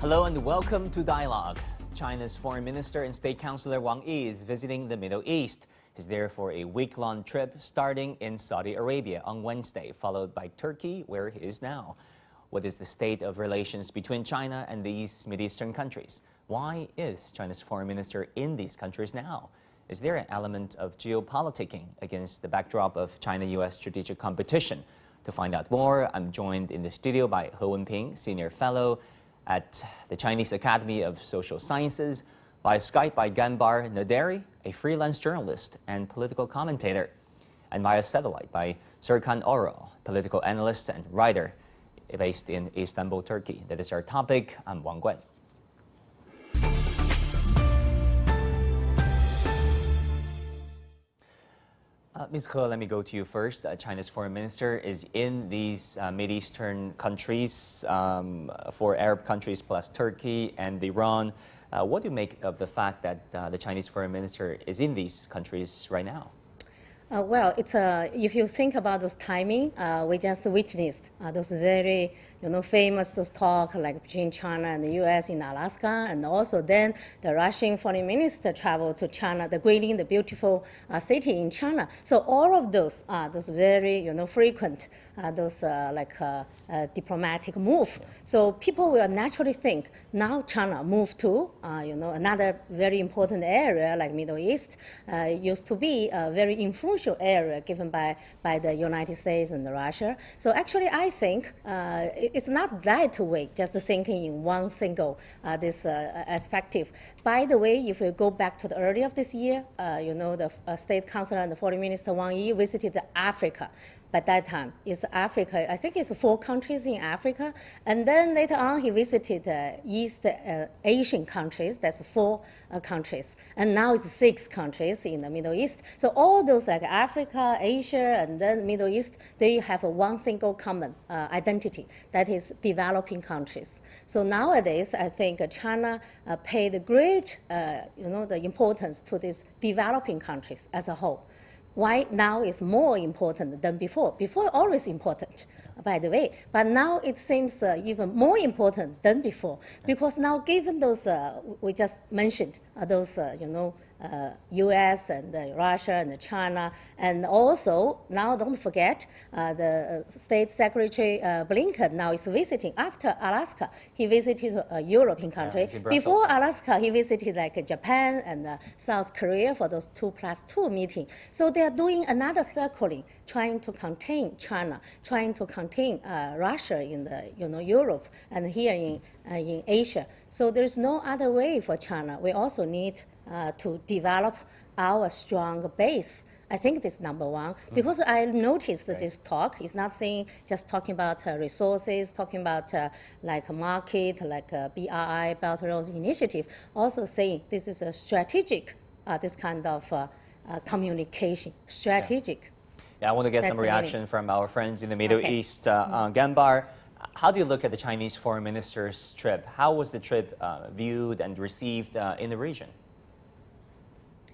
Hello and welcome to Dialogue. China's Foreign Minister and State Councilor Wang Yi is visiting the Middle East. He's there for a week-long trip starting in Saudi Arabia on Wednesday, followed by Turkey, where he is now. What is the state of relations between China and these Mideastern countries? Why is China's foreign minister in these countries now? Is there an element of geopoliticking against the backdrop of China-US strategic competition? To find out more, I'm joined in the studio by He Wenping, Senior Fellow at the Chinese Academy of Social Sciences, by Skype by Ganbar Naderi, a freelance journalist and political commentator, and via satellite by Serkan Oral, political analyst and writer based in Istanbul, Turkey. That is our topic. I'm Wang Guan. Ms. He, let me go to you first. China's foreign minister is in these Mideastern countries, 4 Arab countries plus Turkey and Iran. What do you make of the fact that the Chinese foreign minister is in these countries right now? Well, it's if you think about this timing, we just witnessed those very, famous those talk like between China and the U.S. in Alaska, and also then the Russian foreign minister traveled to China, the greeting the beautiful city in China. So all of those very, frequent diplomatic move. Yeah. So people will naturally think now China moved to, another very important area like Middle East. Used to be a very influential area given by the United States and Russia. So actually, I think it's not that way, just thinking in one single perspective. By the way, if you go back to the early of this year, the State Councilor and the Foreign Minister Wang Yi visited Africa. By that time, it's Africa. I think it's 4 countries in Africa. And then later on, he visited East Asian countries. That's 4 countries. And now it's 6 countries in the Middle East. So all those like Africa, Asia, and then Middle East, they have one single common identity. That is developing countries. So nowadays, I think China paid great, the importance to these developing countries as a whole. Why now is more important than before? Before always important, by the way, but now it seems even more important than before, because now given those we just mentioned, those U.S. and Russia and China, and also now don't forget the State Secretary Blinken now is visiting after Alaska. He visited a European country. Before Alaska, he visited like Japan and South Korea for those 2+2 meeting. So they are doing another circling, trying to contain China, trying to contain Russia in the Europe and here in Asia. So there's no other way for China. We also need to develop our strong base. I think this is number one, because I noticed that this talk is not saying just talking about resources, talking about like a market, like a BRI, Belt and Road Initiative, also saying this is a strategic, this kind of communication, strategic. Yeah, I want to get some reaction from our friends in the Middle East. Ganbar, how do you look at the Chinese foreign minister's trip? How was the trip viewed and received in the region?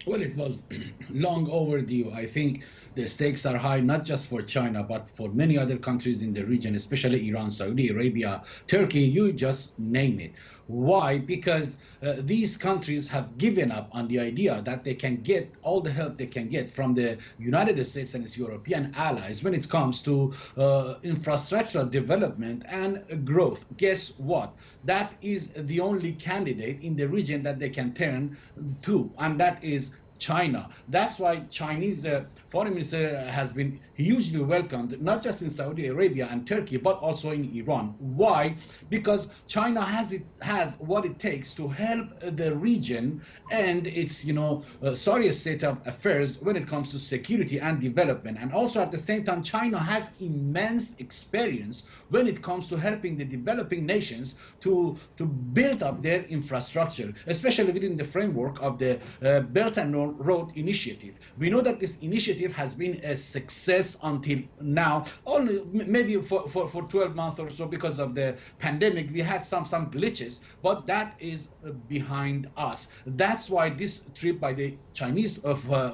Well, it was long overdue. I think the stakes are high, not just for China, but for many other countries in the region, especially Iran, Saudi Arabia, Turkey, you just name it. Why? Because these countries have given up on the idea that they can get all the help they can get from the United States and its European allies when it comes to infrastructural development and growth. Guess what? That is the only candidate in the region that they can turn to, and that is China. That's why Chinese foreign minister has been hugely welcomed, not just in Saudi Arabia and Turkey, but also in Iran. Why? Because China has what it takes to help the region and its sorry state of affairs when it comes to security and development. And also at the same time, China has immense experience when it comes to helping the developing nations to build up their infrastructure, especially within the framework of the Belt and Road Road Initiative. We know that this initiative has been a success until now, only maybe for 12 months or so because of the pandemic. We had some glitches, but that is behind us. That's why this trip by the Chinese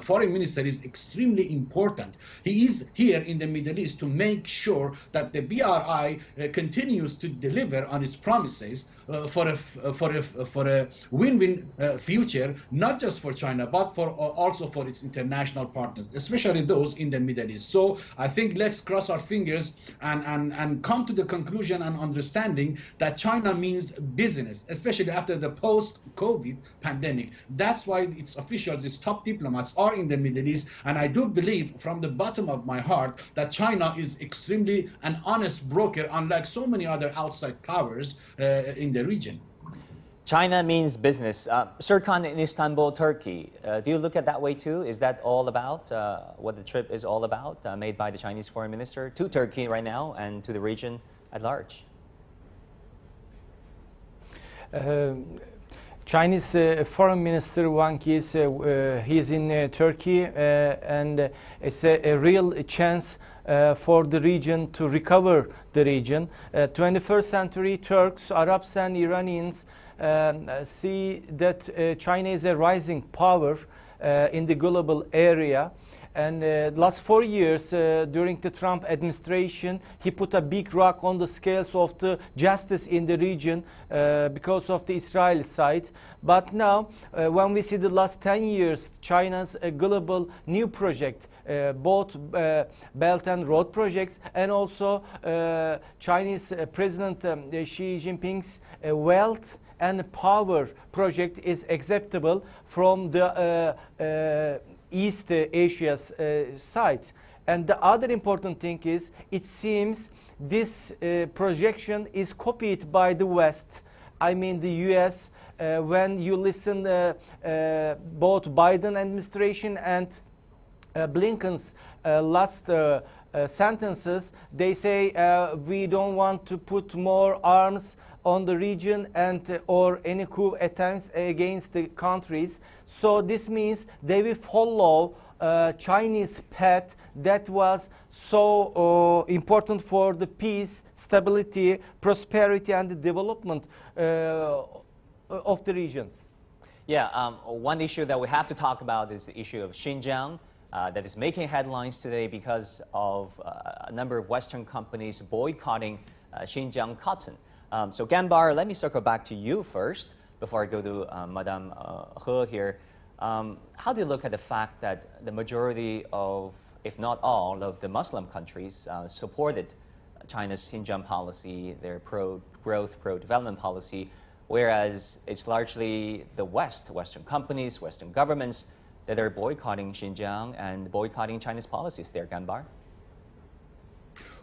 foreign minister is extremely important. He is here in the Middle East to make sure that the BRI continues to deliver on its promises for a win-win future, not just for China, but also for its international partners, especially those in the Middle East. So I think let's cross our fingers and come to the conclusion and understanding that China means business, especially after the post-COVID pandemic. That's why its officials, its top diplomats are in the Middle East. And I do believe from the bottom of my heart that China is extremely an honest broker, unlike so many other outside powers in the region. China means business. Serkan in Istanbul, Turkey, do you look at that way too? Is that all about what the trip is all about, made by the Chinese foreign minister to Turkey right now and to the region at large? Chinese Foreign Minister Wang Yi, he's in Turkey, and it's a real chance for the region to recover the region. 21st century Turks, Arabs and Iranians see that China is a rising power in the global area. And last 4 years during the Trump administration, he put a big rock on the scales of the justice in the region because of the Israeli side. But now, when we see the last 10 years, China's global new project, both Belt and Road projects, and also Chinese President Xi Jinping's wealth and power project is acceptable from the East Asia's side. And the other important thing is, it seems this projection is copied by the West. I mean the US, when you listen both Biden administration and Blinken's last sentences, they say we don't want to put more arms on the region and or any coup attempts against the countries. So this means they will follow Chinese path that was so important for the peace, stability, prosperity, and the development of the regions. Yeah, one issue that we have to talk about is the issue of Xinjiang. That is making headlines today because of a number of Western companies boycotting Xinjiang cotton. So Gambar, let me circle back to you first before I go to Madame He here. How do you look at the fact that the majority of, if not all, of the Muslim countries supported China's Xinjiang policy, their pro-growth, pro-development policy, whereas it's largely the Western companies, Western governments that are boycotting Xinjiang and boycotting China's policies there, Gambar?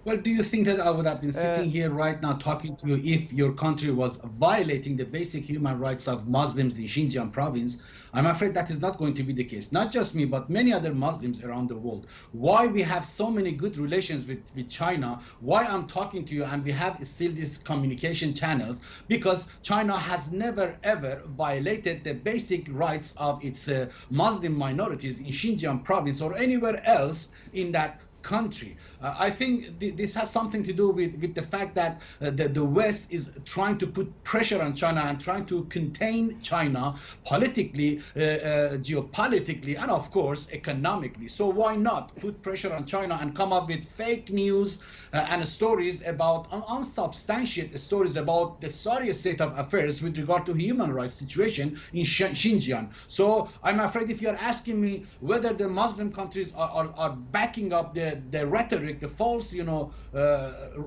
Well, do you think that I would have been sitting here right now talking to you if your country was violating the basic human rights of Muslims in Xinjiang province? I'm afraid that is not going to be the case. Not just me, but many other Muslims around the world. Why we have so many good relations with China, why I'm talking to you and we have still these communication channels, because China has never ever violated the basic rights of its Muslim minorities in Xinjiang province or anywhere else in that country. I think this has something to do with the fact that the West is trying to put pressure on China and trying to contain China politically, geopolitically, and of course economically. So why not put pressure on China and come up with fake news and stories about unsubstantiated stories about the serious state of affairs with regard to human rights situation in Xinjiang. So I'm afraid if you're asking me whether the Muslim countries are backing up the rhetoric, the false,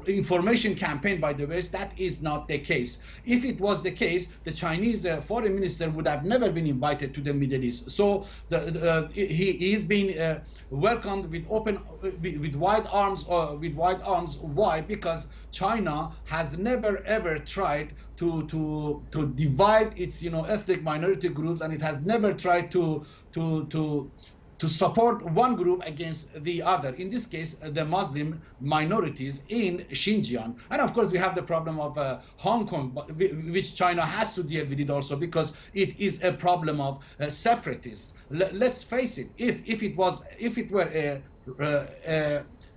information campaign by the West, that is not the case. If it was the case, the Chinese foreign minister would have never been invited to the Middle East. So he's been welcomed with wide arms. Why? Because China has never ever tried to divide its ethnic minority groups, and it has never tried to to support one group against the other. In this case, the Muslim minorities in Xinjiang. And of course, we have the problem of Hong Kong, which China has to deal with it also because it is a problem of separatists. Let's face it, if it were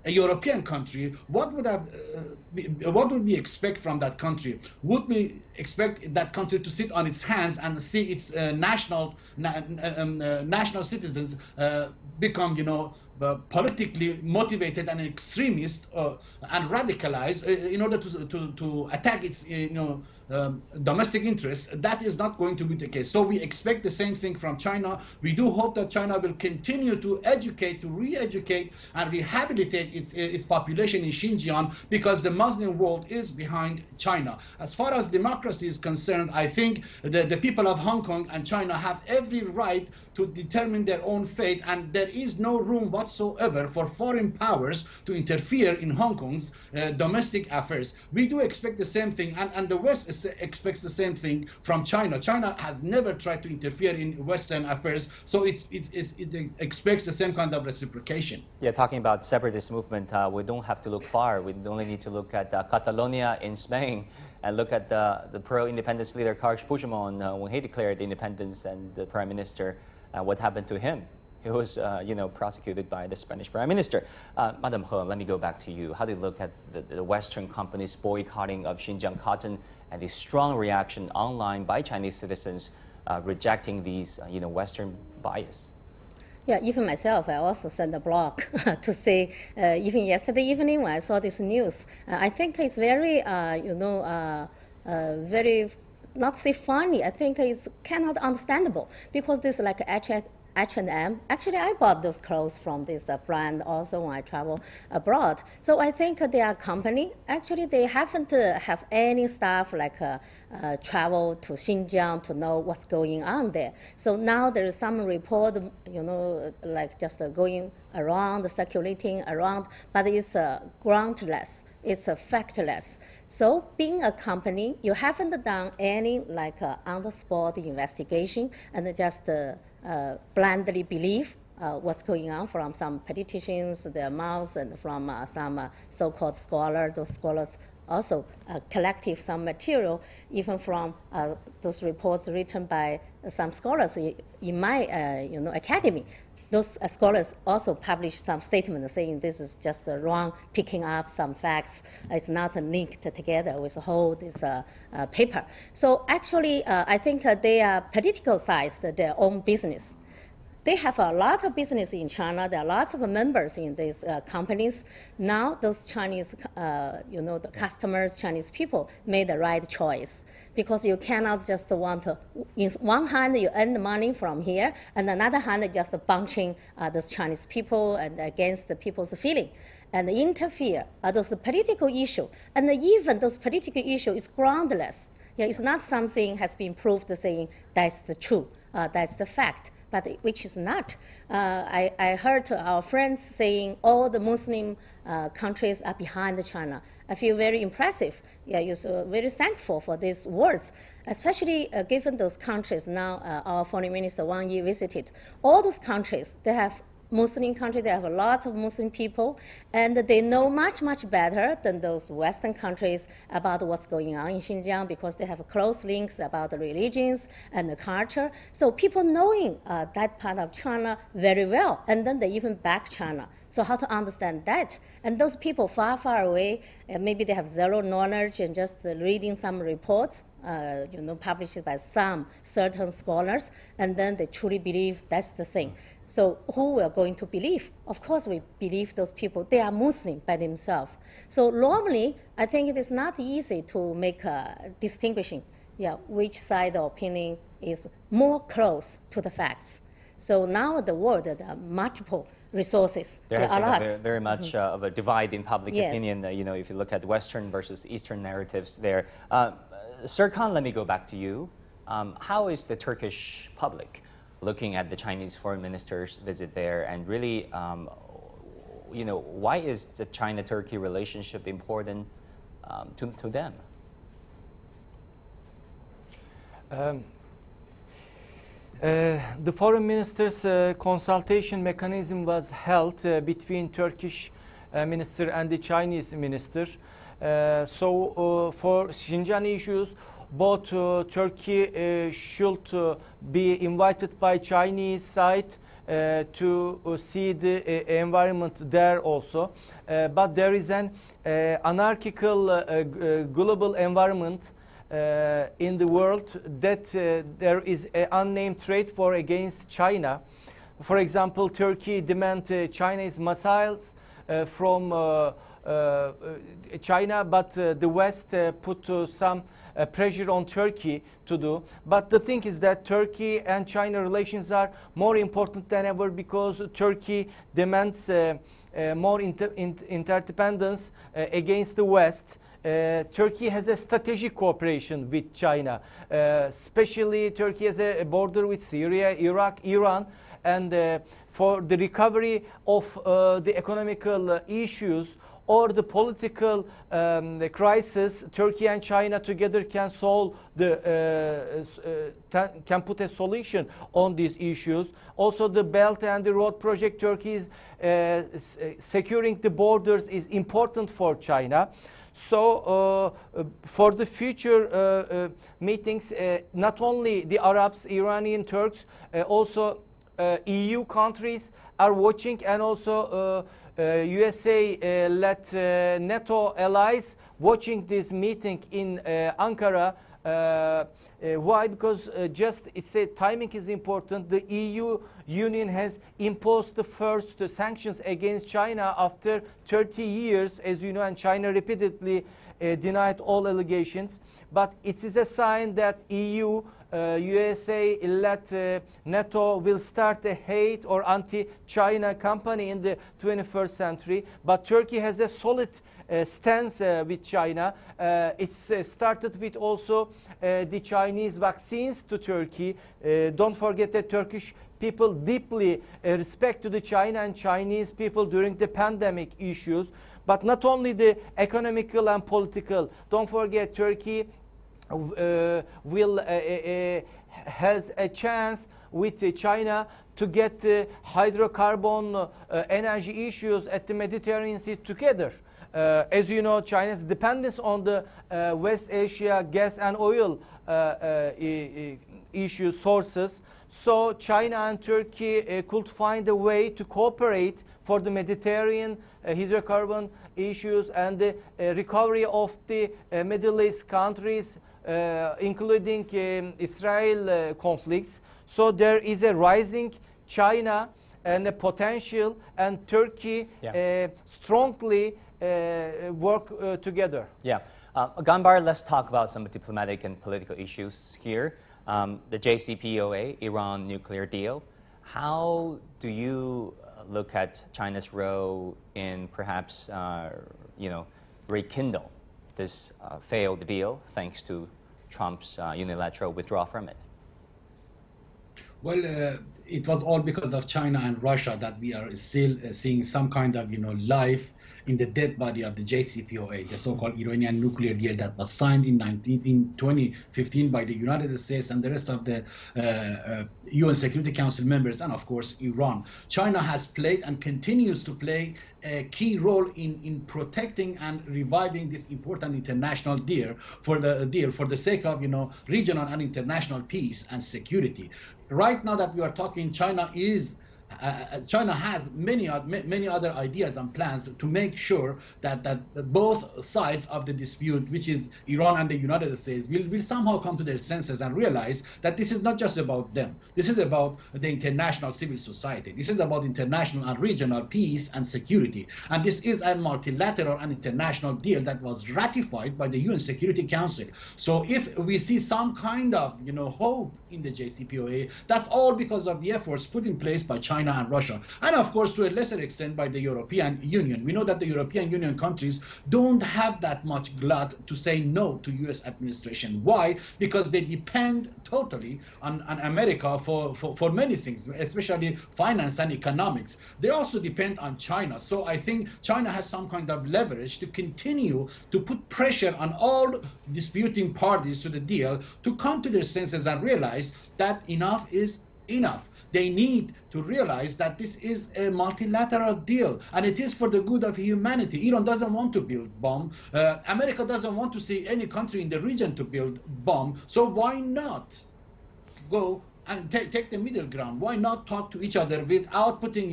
a European country, what would we expect from that country? Would we expect that country to sit on its hands and see its national citizens become, politically motivated and extremist and radicalized in order to attack its, domestic interests? That is not going to be the case. So we expect the same thing from China. We do hope that China will continue to educate, to re-educate and rehabilitate its population in Xinjiang, because the Muslim world is behind China. As far as democracy is concerned, I think the people of Hong Kong and China have every right to determine their own fate, and there is no room whatsoever for foreign powers to interfere in Hong Kong's domestic affairs. We do expect the same thing, and the West expects the same thing from China. China has never tried to interfere in Western affairs, so it expects the same kind of reciprocation. Yeah, talking about separatist movement, we don't have to look far. We only need to look at Catalonia in Spain and look at the pro-independence leader Carles Puigdemont when he declared independence, and the prime minister, what happened to him. He was, prosecuted by the Spanish Prime Minister. Madam He, let me go back to you. How do you look at the Western companies' boycotting of Xinjiang cotton and the strong reaction online by Chinese citizens rejecting these, Western bias? Yeah, even myself, I also sent a blog to say, even yesterday evening when I saw this news, I think it's very, very, not say funny, I think it's cannot understandable, because this like H&M. Actually, I bought those clothes from this brand also when I travel abroad. So I think their company, actually, they haven't have any staff like travel to Xinjiang to know what's going on there. So now there is some report, like just going around, circulating around, but it's groundless. It's factless. So being a company, you haven't done any like on-the-spot investigation and just blindly believe what's going on from some politicians, their mouths, and from some so-called scholars. Those scholars also collected some material, even from those reports written by some scholars in my academy. Those scholars also published some statements saying this is just wrong, picking up some facts. It's not linked together with the whole this paper. So actually, I think they are politicized their own business. They have a lot of business in China. There are lots of members in these companies. Now those Chinese, the customers, Chinese people made the right choice. Because you cannot just want to, in one hand you earn money from here, and another hand just bunching those Chinese people and against the people's feeling, and interfere those political issue, and even those political issue is groundless. Yeah, it's not something has been proved saying that's the truth, that's the fact, but which is not. I heard our friends saying all the Muslim countries are behind China. I feel very impressive. Yeah, you're so very thankful for these words, especially given those countries now. Our Foreign Minister Wang Yi visited. All those countries, they have Muslim countries, they have lots of Muslim people, and they know much, much better than those Western countries about what's going on in Xinjiang, because they have close links about the religions and the culture. So people knowing that part of China very well, and then they even back China. So how to understand that? And those people far, far away, maybe they have zero knowledge and just reading some reports, published by some certain scholars, and then they truly believe that's the thing. So who we are going to believe? Of course, we believe those people, they are Muslim by themselves. So normally, I think it is not easy to make a distinguishing, which side of opinion is more close to the facts. So now the world, there are multiple resources. There has been very much of a divide in public opinion. If you look at Western versus Eastern narratives there. Sir Khan, let me go back to you. How is the Turkish public looking at the Chinese foreign minister's visit there, and really, why is the China-Turkey relationship important to them? The foreign ministers' consultation mechanism was held between Turkish minister and the Chinese minister. For Xinjiang issues, both Turkey should be invited by Chinese side to see the environment there also. But there is an anarchical global environment in the world that there is an unnamed trade war against China. For example, Turkey demands Chinese missiles from China, but the West put some pressure on Turkey to do. But the thing is that Turkey and China relations are more important than ever because Turkey demands more interdependence against the West. Turkey has a strategic cooperation with China, especially Turkey has a border with Syria, Iraq, Iran, and for the recovery of the economical issues or the political the crisis, Turkey and China together can solve can put a solution on these issues. Also, the Belt and the Road project, Turkey is securing the borders is important for China. So for the future meetings, not only the Arabs, Iranian, Turks, also EU countries are watching, and also USA-led NATO allies watching this meeting in Ankara. Why? Because it's a timing is important. The EU Union has imposed the first sanctions against China after 30 years, as you know, and China repeatedly denied all allegations. But it is a sign that EU, USA-led NATO will start a hate or anti-China campaign in the 21st century. But Turkey has a solid stance with China. It's started with also the Chinese vaccines to Turkey. Don't forget that Turkish people deeply respect to the China and Chinese people during the pandemic issues. But not only the economical and political. Don't forget Turkey has a chance with China to get hydrocarbon energy issues at the Mediterranean Sea together. As you know, China's dependence on the West Asia gas and oil issue sources. So China and Turkey could find a way to cooperate for the Mediterranean hydrocarbon issues and the recovery of the Middle East countries, including Israel conflicts. So there is a rising China and a potential, and Turkey strongly work together. Yeah. Ganbar, let's talk about some diplomatic and political issues here. The JCPOA, Iran nuclear deal. How do you look at China's role in perhaps, rekindle this failed deal thanks to Trump's unilateral withdrawal from it? Well, it was all because of China and Russia that we are still seeing some kind of, life in the dead body of the JCPOA, the so-called Iranian nuclear deal that was signed in 2015 by the United States and the rest of the UN Security Council members, and of course Iran. China has played and continues to play a key role in protecting and reviving this important international deal for the sake of regional and international peace and security. Right now that we are talking, China has many other ideas and plans to make sure that both sides of the dispute, which is Iran and the United States, will somehow come to their senses and realize that this is not just about them. This is about the international civil society. This is about international and regional peace and security. And this is a multilateral and international deal that was ratified by the UN Security Council. So if we see some kind of hope in the JCPOA, that's all because of the efforts put in place by China and Russia, and of course to a lesser extent by the European Union. We know that the European Union countries don't have that much blood to say no to US administration. Why? Because they depend totally on America for many things, especially finance and economics. They also depend on China. So I think China has some kind of leverage to continue to put pressure on all disputing parties to the deal to come to their senses and realize that enough is enough. They need to realize that this is a multilateral deal, and it is for the good of humanity. Iran doesn't want to build bomb. America doesn't want to see any country in the region to build bomb. So why not go and take the middle ground? Why not talk to each other without putting,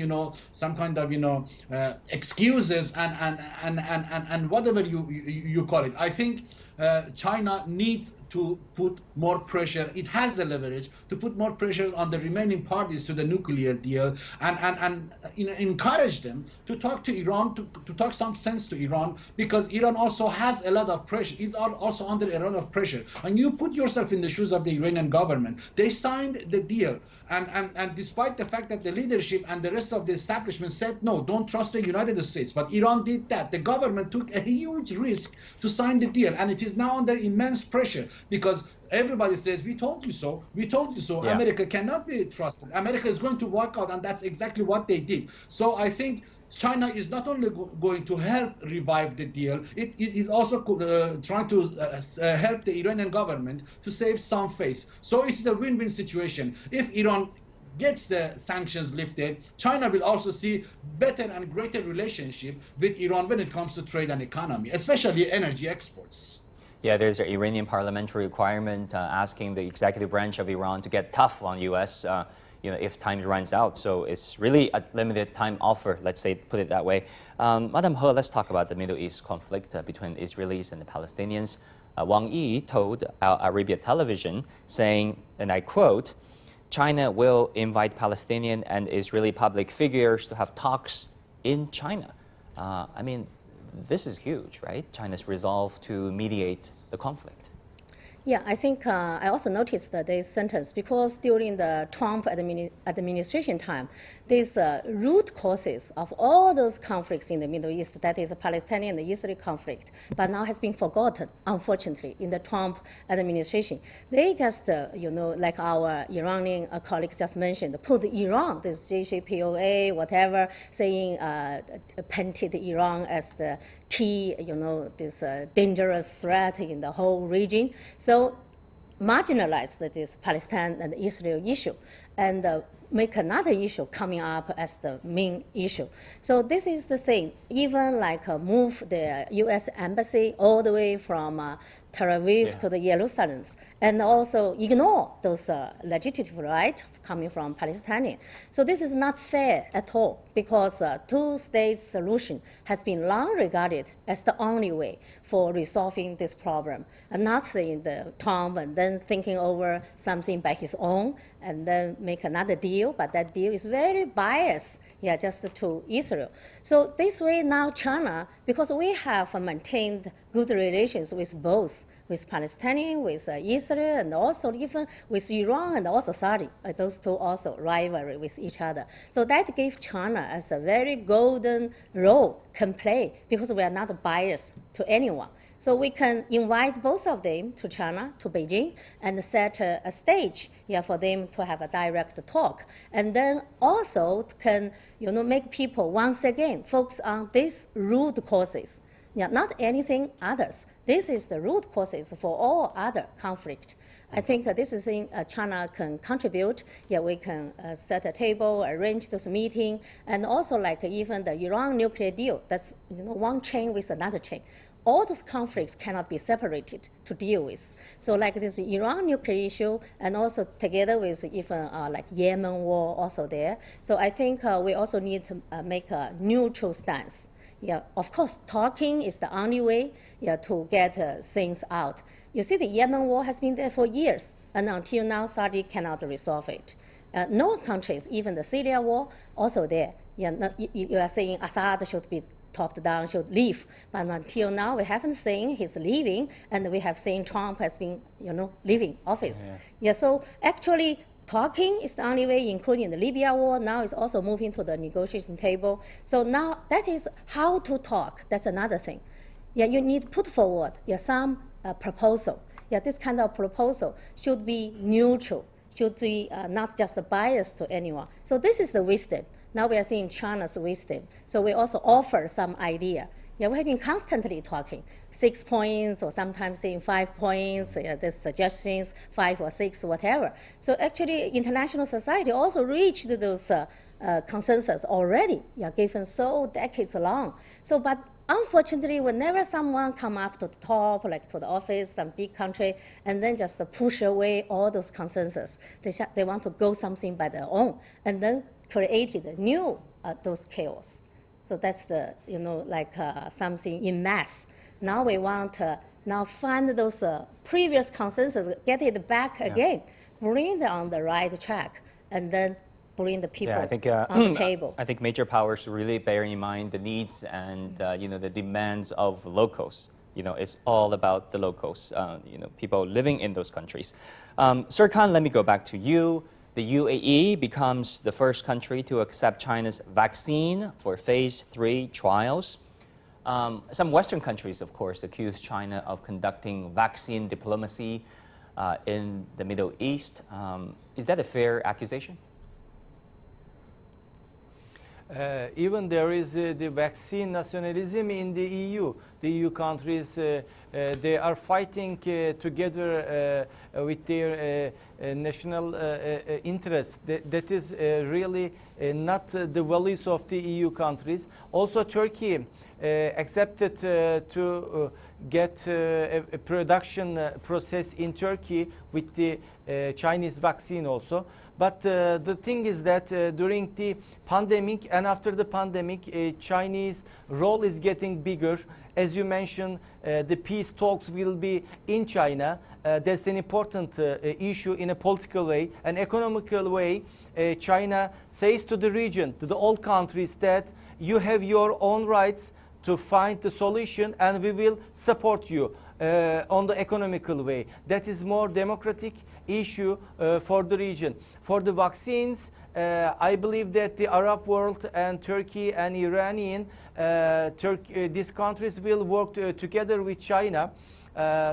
some kind of, excuses and whatever you call it? I think China needs to put more pressure. It has the leverage to put more pressure on the remaining parties to the nuclear deal, and encourage them to talk to Iran, to talk some sense to Iran, because Iran also has a lot of pressure. It's also under a lot of pressure. And you put yourself in the shoes of the Iranian government. They signed the deal, and despite the fact that the leadership and the rest of the establishment said, no, don't trust the United States, but Iran did that. The government took a huge risk to sign the deal, and it is now under immense pressure, because everybody says, we told you so, we told you so. Yeah. America cannot be trusted. America is going to walk out, and that's exactly what they did. So I think China is not only going to help revive the deal, it is also trying to help the Iranian government to save some face. So it's a win-win situation. If Iran gets the sanctions lifted, China will also see better and greater relationship with Iran when it comes to trade and economy, especially energy exports. Yeah, there's an Iranian parliamentary requirement asking the executive branch of Iran to get tough on U.S. If time runs out. So it's really a limited time offer, let's say, put it that way. Madam He, let's talk about the Middle East conflict between Israelis and the Palestinians. Wang Yi told Al Arabiya television, saying, and I quote, China will invite Palestinian and Israeli public figures to have talks in China. This is huge, right? China's resolve to mediate the conflict. Yeah, I think I also noticed this sentence because during the Trump administration time, these root causes of all those conflicts in the Middle East, that is the Palestinian and the Israeli conflict, but now has been forgotten, unfortunately, in the Trump administration. They just, like our Iranian colleagues just mentioned, put Iran, this JCPOA, whatever, saying painted Iran as the key, this dangerous threat in the whole region. So marginalize this Palestine and Israel issue and make another issue coming up as the main issue. So this is the thing, even move the U.S. embassy all the way from Tel Aviv to the Jerusalem, and also ignore those legitimate rights coming from Palestinians. So this is not fair at all, because two-state solution has been long regarded as the only way for resolving this problem, and not saying the Trump and then thinking over something by his own and then make another deal, but that deal is very biased, just to Israel. So this way now China, because we have maintained good relations with both, with Palestinian, with Israel, and also even with Iran and also Saudi. Those two also rivalry with each other. So that gave China as a very golden role can play, because we are not biased to anyone. So we can invite both of them to China, to Beijing, and set a stage for them to have a direct talk. And then also can make people once again focus on these root causes, not anything others. This is the root causes for all other conflict. I think this is thing China can contribute. We can set a table, arrange this meeting, and also even the Iran nuclear deal. That's one chain with another chain. All those conflicts cannot be separated to deal with. So this Iran nuclear issue, and also together with even Yemen war also there. So I think we also need to make a neutral stance. Of course, talking is the only way to get things out. You see, the Yemen war has been there for years, and until now, Saudi cannot resolve it. No countries, even the Syria war, also there. You are saying Assad should be topped down, should leave. But until now, we haven't seen his leaving, and we have seen Trump has been, leaving office. So actually, talking is the only way, including the Libya war. Now it's also moving to the negotiation table. So now that is how to talk. That's another thing. You need to put forward some proposal. This kind of proposal should be neutral, should be not just biased to anyone. So this is the wisdom. Now we are seeing China's wisdom. So we also offer some idea Yeah, we have been constantly talking, 6 points or sometimes in 5 points, there's suggestions, 5 or 6, whatever. So actually, international society also reached those consensus already, given so decades long. So, but unfortunately, whenever someone come up to the top, like to the office, some big country, and then just push away all those consensus, they want to go something by their own, and then created new those chaos. So that's the, something in mass. Now we want to now find those previous consensus, get it back again, bring it on the right track, and then bring the people on the table. I think major powers really bear in mind the needs and the demands of locals. It's all about the locals, people living in those countries. Sir Khan, let me go back to you. The UAE becomes the first country to accept China's vaccine for phase 3 trials. Some Western countries, of course, accuse China of conducting vaccine diplomacy in the Middle East. Is that a fair accusation? Even there is the vaccine nationalism in the EU. The EU countries, they are fighting together with their national interests. That is really not the values of the EU countries. Also, Turkey accepted to get a production process in Turkey with the Chinese vaccine also. But the thing is that during the pandemic and after the pandemic, Chinese role is getting bigger. As you mentioned, the peace talks will be in China. That's an important issue in a political way, an economical way. China says to the region, to the old countries, that you have your own rights to find the solution and we will support you on the economical way. That is more democratic issue for the region. For the vaccines, I believe that the Arab world and Turkey and Iranian, these countries will work together with China.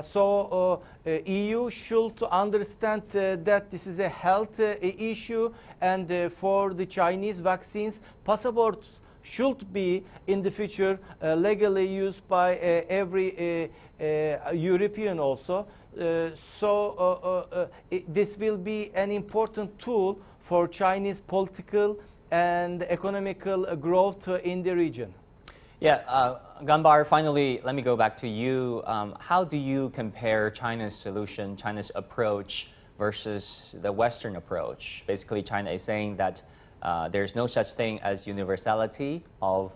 So EU should understand that this is a health issue, and for the Chinese vaccines, passports should be in the future legally used by every European also. This will be an important tool for Chinese political and economical growth in the region. Yeah, Ganbar, finally, let me go back to you. How do you compare China's solution, China's approach versus the Western approach? Basically, China is saying that there's no such thing as universality of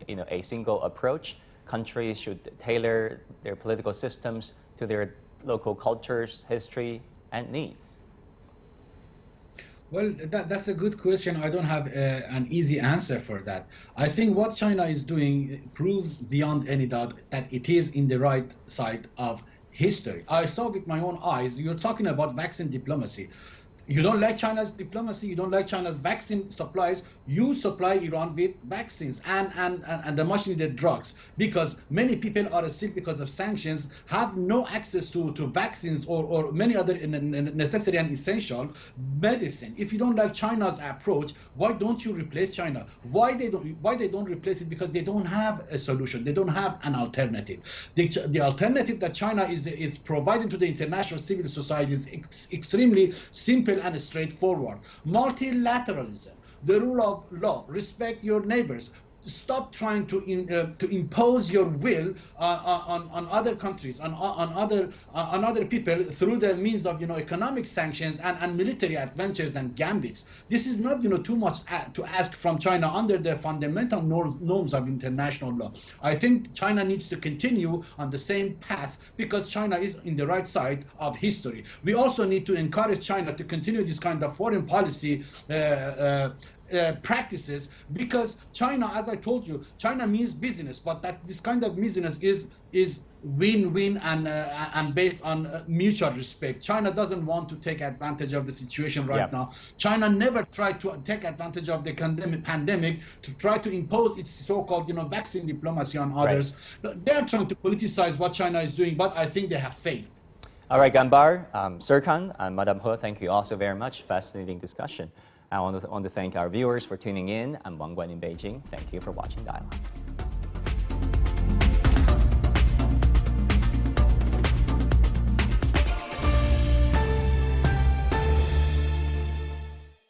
a single approach. Countries should tailor their political systems to their local cultures, history, and needs. Well, that's a good question. I don't have an easy answer for that. I think what China is doing proves beyond any doubt that it is in the right side of history. I saw with my own eyes. You're talking about vaccine diplomacy. You don't like China's diplomacy, you don't like China's vaccine supplies, you supply Iran with vaccines and the much needed drugs, because many people are still, because of sanctions, have no access to vaccines or many other necessary and essential medicine. If you don't like China's approach, why don't you replace China? Why they don't replace it? Because they don't have a solution, they don't have an alternative. The alternative that China is providing to the international civil society is extremely simple and straightforward. Multilateralism, the rule of law, respect your neighbors. Stop trying to impose your will on other countries, on other people through the means of economic sanctions and military adventures and gambits. This is not too much to ask from China under the fundamental norms of international law. I think China needs to continue on the same path because China is in the right side of history. We also need to encourage China to continue this kind of foreign policy practices, because China, as I told you, China means business, but that this kind of business is win-win and based on mutual respect. China doesn't want to take advantage of the situation right now. China never tried to take advantage of the pandemic to try to impose its so-called vaccine diplomacy on others. They're trying to politicize what China is doing, but I think they have failed. All right, Ganbar, Sir Khan, and Madam He, thank you also very much. Fascinating discussion. I want to thank our viewers for tuning in. I'm Wang Guan in Beijing. Thank you for watching Dialogue.